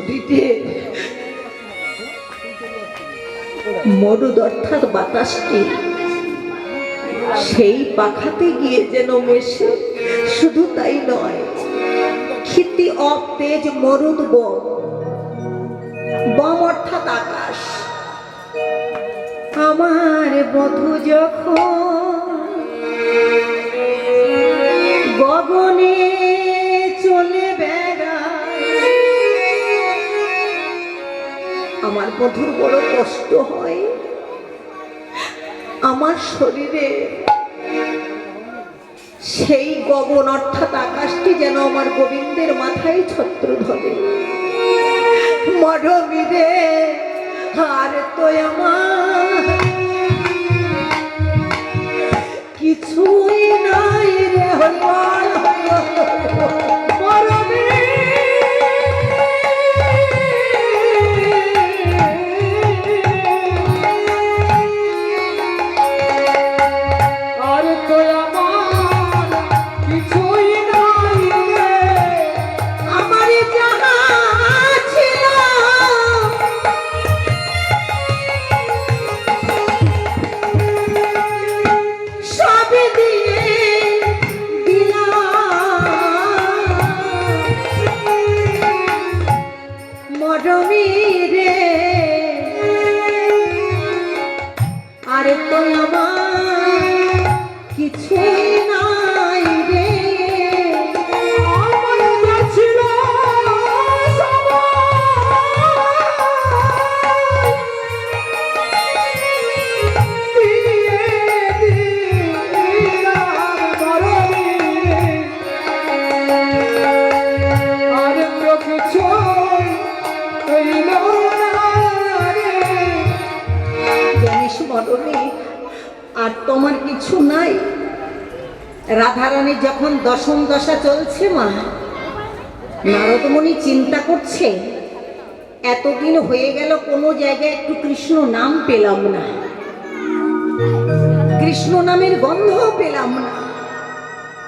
শরীরে মরুদ অর্থাৎ বাতাসটি সেই পাখাতে গিয়ে যেন মেশে। শুধু তাই নয়, ক্ষিতি অতেজ মরুদ বম, বম অর্থাৎ আকাশ। আমার বধূ যখন গগনে চলে বেড়ায়, আমার বধূর বড় কষ্ট হয়। আমার শরীরে সেই গগন অর্থাৎ আকাশটি যেন আমার গোবিন্দের মাথায় ছত্র ধরে। মরমিরে আর তো আমার কিছুই নাই রে, হরিবল মরমি। আর তোমার কিছু নাই। রাধারানী যখন দশম দশা চলছে মা, নারদমণি চিন্তা করছে এতদিন হয়ে গেল কোনো জায়গায় একটু কৃষ্ণ নাম পেলাম না, কৃষ্ণ নামের গন্ধ পেলাম না,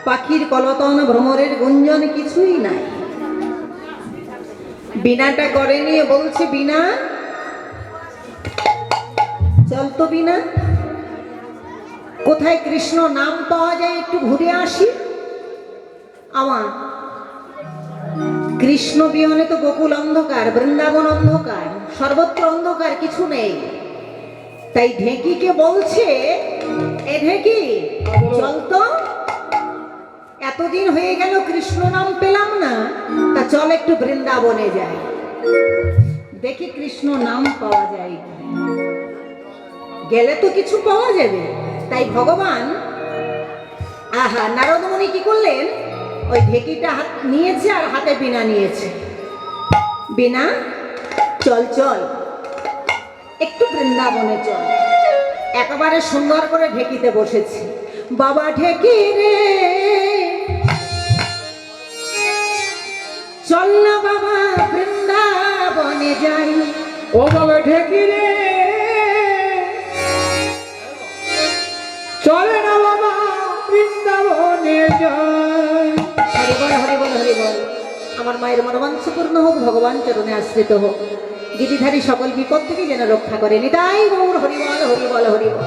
পাখির কলতন ভ্রমরের গুঞ্জন কিছুই নাই। বিনাটা করে নিয়ে বলছে, বিনা চল তো বিনা, কোথায় কৃষ্ণ নাম পাওয়া যায় একটু ঘুরে আসি। আমার কৃষ্ণ বিহনে তো গোকুল অন্ধকার, বৃন্দাবন অন্ধকার, সর্বত্র অন্ধকার, কিছু নেই। তাই ঢেঁকিকে বলছে, এ ঢেঁকি চল তো, এতদিন হয়ে গেল কৃষ্ণ নাম পেলাম না, তা চল একটু বৃন্দাবনে যাই, দেখি কৃষ্ণ নাম পাওয়া যায়। গেলে তো কিছু পাওয়া যাবে। তাই ভগবান নারদমণি কি করলেন, ওই ঢেকিটা হাত নিয়েছে আর হাতে বীণা নিয়েছে। বীণা চল চল একটু বৃন্দাবনে চল। একেবারে সুন্দর করে ঢেকিতে বসেছে। বাবা ঢেকি রে চল না বাবা বৃন্দাবনে যাই। ও বাবা ঢেকি রে চলে না বাবা বৃন্দাবনে যাই। হরি বল হরি বল হরি বল। আমার মায়ের মনোবাঞ্ছা পূর্ণ হোক, ভগবান চরণে আশ্রিত হোক, গিরিধারী সকল বিপদ থেকে যেন রক্ষা করে। নিতাই গৌর হরি বল হরি বল হরি বল।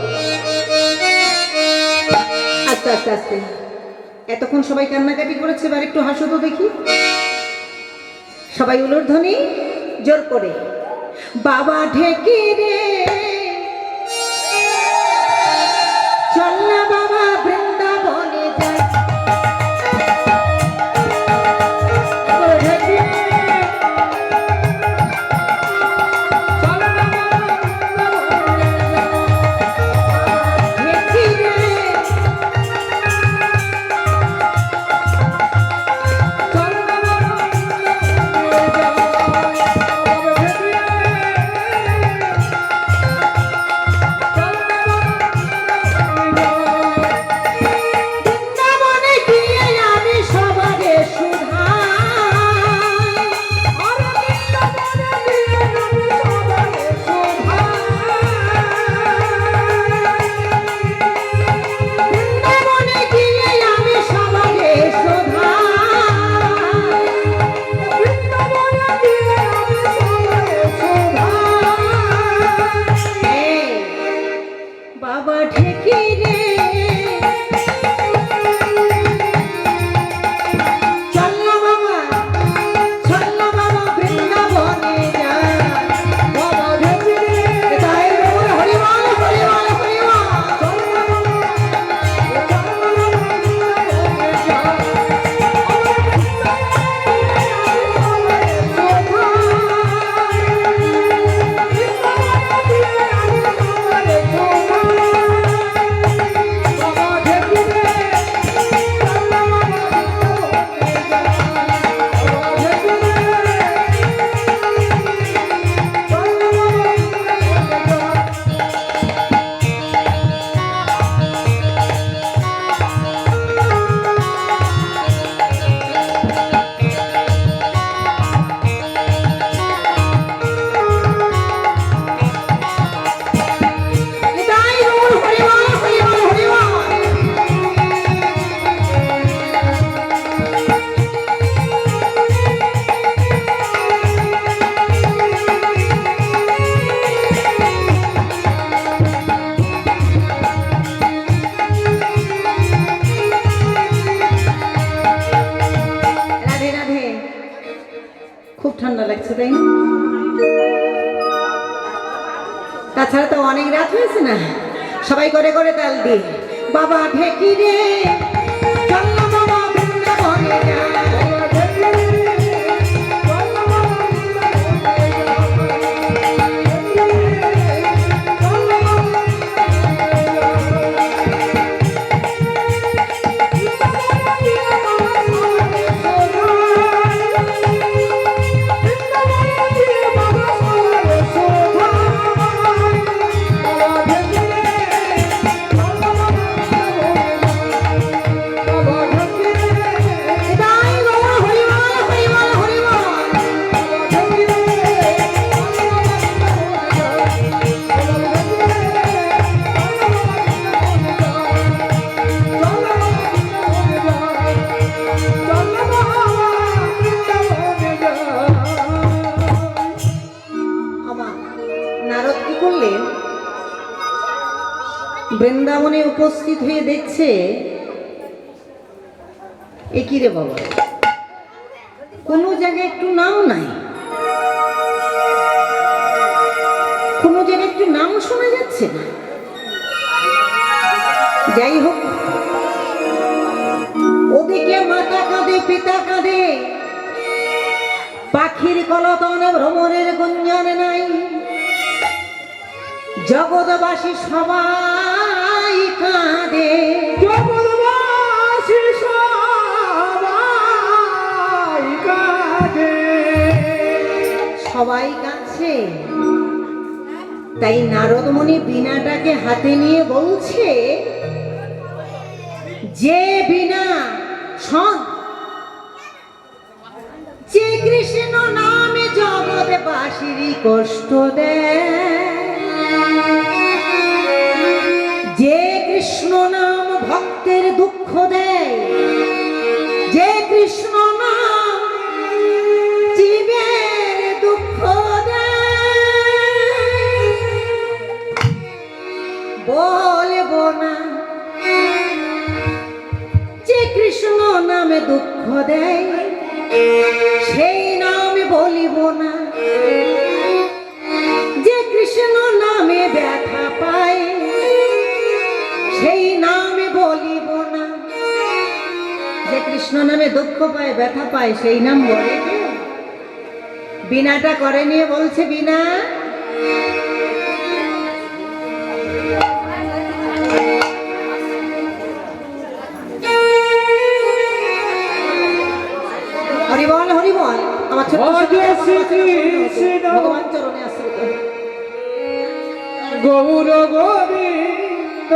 আস্তে আস্তে আস্তে, এতক্ষণ সবাই কান্নাকাটি করেছে, এবার একটু হাসো তো দেখি। সবাই উলুধ্বনি জোর করে। বাবা ঢেকি রে চল না বাবা বৃন্দাবনে যাই। লাগছে, তাই না? তাছাড়া তো অনেক রাত হয়েছে না, সবাই করে করে তাল দিয়ে বাবা ঢেকি রে চল না বাবা বৃন্দাবনে যাই। নারদ কি করলেন, বৃন্দাবনে উপস্থিত হয়ে দেখছে এ কি রে বাবা, কোনো জায়গায় একটু নাম নাই, কোনো জায়গায় একটু নাম শোনা যাচ্ছে না। যাই হোক, ওদিকে মাতা কাঁদে, পিতা কাঁদে, পাখির কলতানে ভ্রমরের গুঞ্জন নাই, জগৎবাসী সবাই কাঁদে, জগৎবাসী সবাই কাঁদে, সবাই কাঁদছে। তাই নারদমণি বীণাটাকে হাতে নিয়ে বলছে, যে বীণা শোন, যে কৃষ্ণ নামে জগৎবাসীর কষ্ট দেয়, যে কৃষ্ণ নাম ভক্তের দুঃখ দেয়, যে কৃষ্ণ নাম জীবের দুঃখ দেয়, বলবো না, যে কৃষ্ণ নামে দুঃখ দেয় সেই নামে বলিব না, যে কৃষ্ণ নামে ব্যথা পায় সেই নামে বলিব না, যে কৃষ্ণ নামে দুঃখ পায় ব্যথা পায় সেই নাম বলে কে? বীণাটা করে নিয়ে বলছে, বীণা হরিবল হরিবল, আমার ছোট্ট ভগবান চরণে আশ্রিত। গৌর গোবিন্দ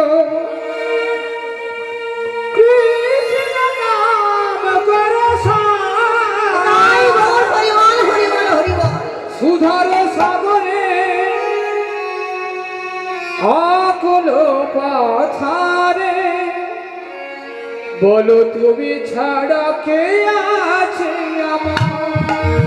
কৃষ্ণ নাম তাই বল, হরিবল হরিবল হরিবল। সুধার সাগরে আকুল পাথারে, বলো তুমি ছাড়া কে আছে আমার।